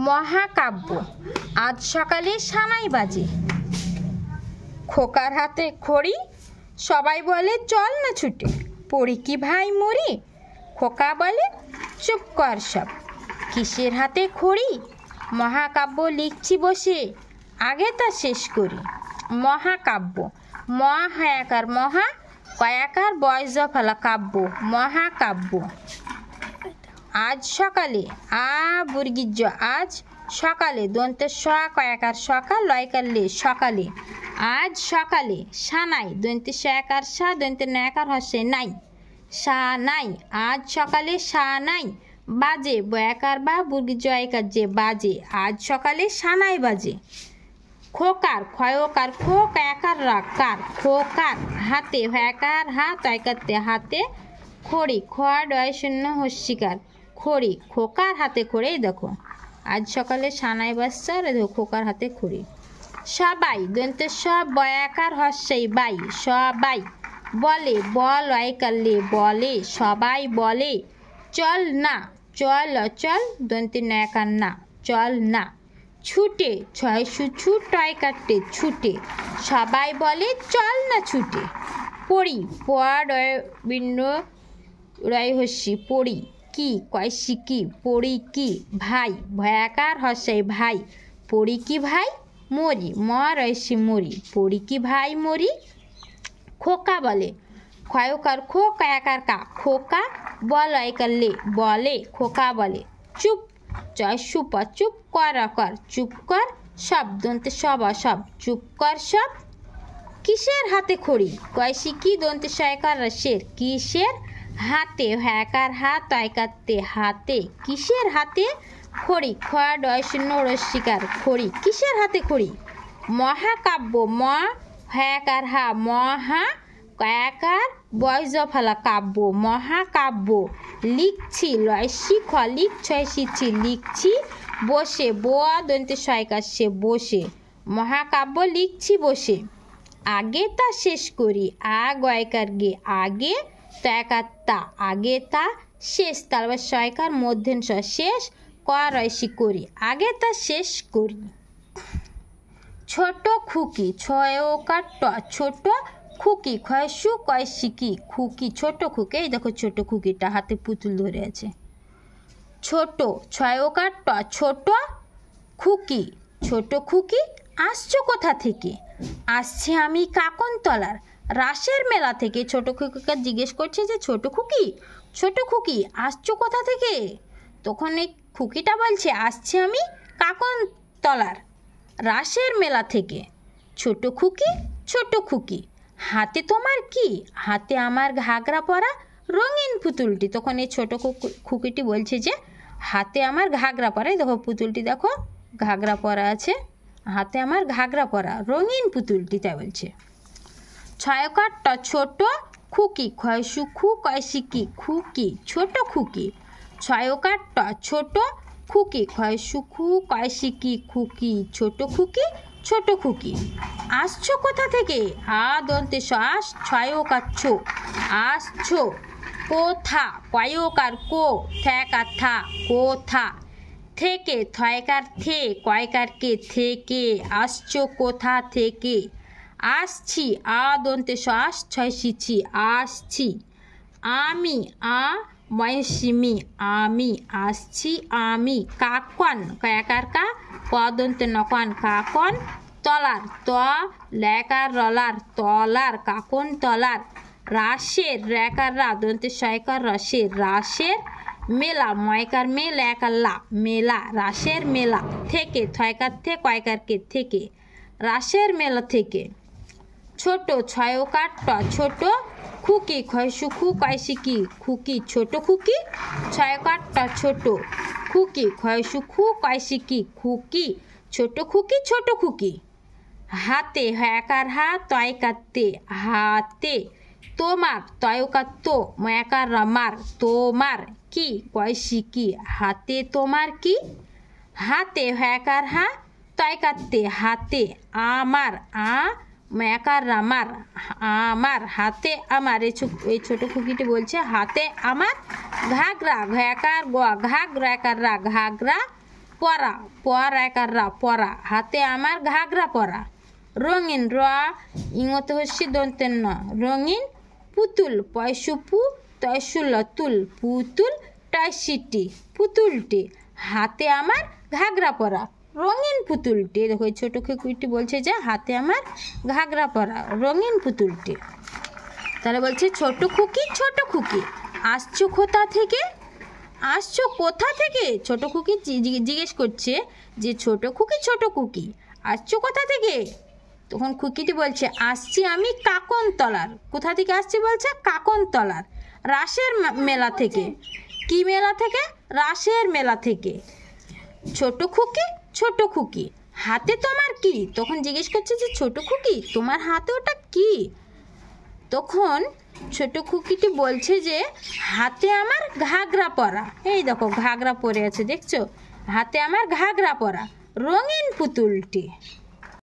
মহাকাব্য। আজ সকালে সানাই বাজে, খোকার হাতে খড়ি, সবাই বলে চল না ছুটে, পড়ি কি ভাই মরি। খোকা বলে চুপ কর সব, কিসের হাতে খড়ি, মহাকাব্য লিখছি বসে, আগে তা শেষ করি। মহাকাব্য, ম হয়াকার মহা, কয়াকার বয়স ফলা কাব্য, মহাকাব্য। আজ সকালে, আ বুর্গিজ আজ সকালে, দন্তে স কয়াকার সকাল, লয়কার লে সকালে। আজ সকালে সানাই, দন্তে শয়াকার সা, দন্তে নয়াকার হসে নাই, সা নাই। আজ সকালে সা নাই বাজে, বয়াকার বা বুর্গিজ আয়কার যে বাজে, আজ সকালে সানাই বাজে। খোকার, ক্ষয়কার খো, কয়াকার রাকার, খোকার হাতে, হয়াকার হা, তয়কারতে হাতে, খড়ি, খোয়া ডয় শূন্য হস্যিকার খড়ি, খোকার হাতে খড়ি। দেখো আজ সকালে সানাই বাজছে, আর দেখো খোকার হাতে খড়ি। সবাই, দন্তে সব বয়াকার হস্যই বাই, সবাই বলে, বল অয়কালে বলে, সবাই বলে। চল না, চল অচল, দন্তে নয়াকার না, চল না। ছুটে, ছয় সুছু টয় কাটতে ছুটে, সবাই বলে চল না ছুটে। পড়ি, পড়া ডয় বিন্দ রয় হস্যি পড়ি, কি কয়সি কি, পড়ি কি ভাই, ভয়াকার হস্যই ভাই, পড়ি কি ভাই মরি, ম রয়সি মরি, পড়ি কি ভাই মরি। খোকা বলে, ক্ষয়কার খো, কয়াকার কা, খোকা বল অয়কার লে বলে, খোকা বলে। চুপ, জয় সুপ চুপ কর কর, চুপ কর সব, দন্তে সব অসব, চুপ কর সব। কিসের হাতে খড়ি, কয়সি কি, দন্তে শয়কার রসের, কিসের হাতে, হয়াকার হাত, তয়কারতে হাতে, কিসের হাতে খড়ি, খোয়া ডয় শূন্য রস্যিকার খড়ি, কিসের হাতে খড়ি। মহাকাব্য, ম হয়াকার হা, মহা কয়াকার বয়স ফলা কাব্য, মহাকাব্য। লিখছি, লয়সি খ, লিখ ছয় শিখছি লিখছি বসে, বোয়া দন্তে শয়কার সে বসে, মহাকাব্য লিখছি বসে। আগে তা শেষ করি, আ গয়কার গে আগে, তয়াকার তা আগে তা, শেষ তারপর শয়কার মধ্যেন স শেষ, ক রয়সি করি, আগে তা শেষ করি। ছোট খুকি, ছয়কার ট ছোট খুকি, ক্ষয়সু কয়সি কি খুকি, ছোট খুকি। এই দেখো ছোট খুকিটা হাতে পুতুল ধরে আছে। ছোট, ছয়কার ট ছোট খুকি, ছোট খুকি আসছো কোথা থেকে, আসছে আমি কাকনতলার রাসের মেলা থেকে। ছোট খুকিকে জিজ্ঞেস করছে যে ছোট খুকি, ছোট খুকি আসছো কোথা থেকে, তখন এই খুকিটা বলছে আসছে আমি কাকনতলার রাসের মেলা থেকে। ছোট খুকি, ছোট খুকি হাতে তোমার কি, হাতে আমার ঘাগরা পরা রঙিন পুতুলটি। তখন এই ছোট খুকিটি বলছে যে হাতে আমার ঘাগরা পরা, দেখো পুতুলটি দেখো ঘাগরা পরা আছে, হাতে আমার ঘাগরা পরা রঙিন পুতুলটি, তাই বলছে। ছয়কার ট ছোট খুকি, ক্ষয়সু খু কয়সি কি খুকি, ছোট খুকি। ছয়কার ট ছোট খুকি, ক্ষয়সু খু কয়সি কি খুকি, ছোট খুকি, ছোট খুকি। আসছো কোথা থেকে, আ দন্তে স আস, ছয়কার ছো আসছো, কোথা কয়কার কো, থ্যাকার থা কোথা, থেকে থয়কার থে, কয়কার কে থেকে, আসছো কোথা থেকে। আসছি, আ দন্তে স আস, ছয় শিছি আসছি। আমি, আ ময়সিমি আমি, আসছি আমি। কাকন, কয়াকার কা, ক দন্তে নকন কাকন, তলার ত লয়কার রলার তলার, কাকন তলার। রাসের, রেকার রা, দন্তে শয়কার রসের রাসের মেলা, ময়কার মে লয়কার লা মেলা, রাসের মেলা। থেকে, থয়কার থে, কয়কার কে থেকে, রাসের মেলা থেকে। ছোট, ছয়কার ট ছোট খুকি, ক্ষয়সু খু কয়সি কি খুকি, ছোট খুকি। ছয়কার ট ছোট খুকি, ক্ষয়সু খু কয়সি কি খুকি, ছোট খুকি, ছোট খুকি। হাতে, হয়াকার হা, তয়কারতে হাতে, তোমার, তয়কার তো, ময়াকার রামার তোমার, কি কয়সি কি হাতে তোমার কি। হাতে, হয়াকার হা, তয়কারতে হাতে, আমার, আ ময়াকার রামার আমার, হাতে আমার। এই ছোট খুকিটি বলছে হাতে আমার ঘাগরা, ঘয়াকার গ ঘাগরাকার রা ঘাগরা, পরা, পর একার রা, পরা, হাতে আমার ঘাগরা পরা। রঙিন, র ইঙতে হচ্ছে দন্তের ন, রঙিন পুতুল, পয়সুপু তয়সুল তুল, পুতুল টাইসিটি, পুতুলটি, হাতে আমার ঘাগরা পরা, রঙিন পুতুলটি। দেখো এই ছোটো খুকিটি বলছে যে হাতে আমার ঘাগরা পরা, রঙিন পুতুলটি। তাহলে বলছে ছোট খুকি আসছো কোথা থেকে? আসছো কোথা থেকে? ছোট খুকি জিজ্ঞেস করছে যে ছোট খুকি আসছো কোথা থেকে? তখন খুকিটি বলছে আসছি আমি কাকনতলার। কোথা থেকে আসছি বলছে? কাকনতলার রাসের মেলা থেকে। কি মেলা থেকে? রাসের মেলা থেকে। ছোট খুকি হাতে তোমার কি? তখন জিজ্ঞেস করছে যে ছোট খুকি তোমার হাতে ওটা কি? তখন ছোট খুকিটি বলছে যে হাতে আমার ঘাগরা পরা। এই দেখো ঘাগরা পরে আছে, দেখছো? হাতে আমার ঘাগরা পরা, রঙিন পুতুলটি।